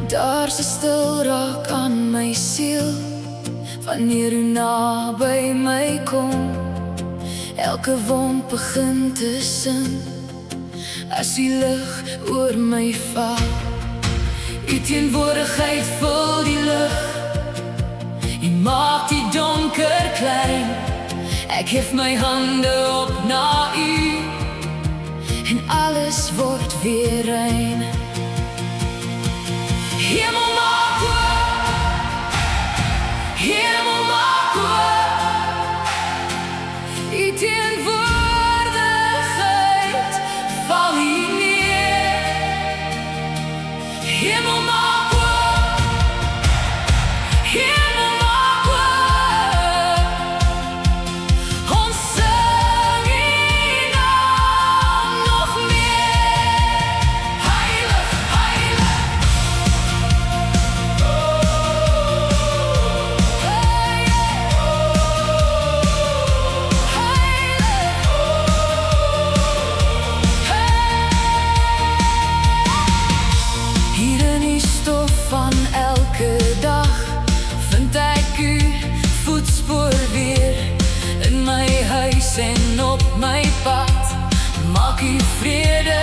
Daar's 'n stil raak aan my siel wanneer u naby my kom. Elke wond begin te sing as die lig oor my val. U teenwoordigheid vul die lug, u maak die donker klein. Ek hef my hande op na u en alles word weer rein. Hemel maak oop, hemel maak oop, u teenwoordigheid val hier neer. Hemel maak oop, hemel maak oop, ons sing u naam nog meer. Heilig, heilig. Hier in die stof van elke dag vind ek u voetspoor weer. In my huis en op my pad maak u vrede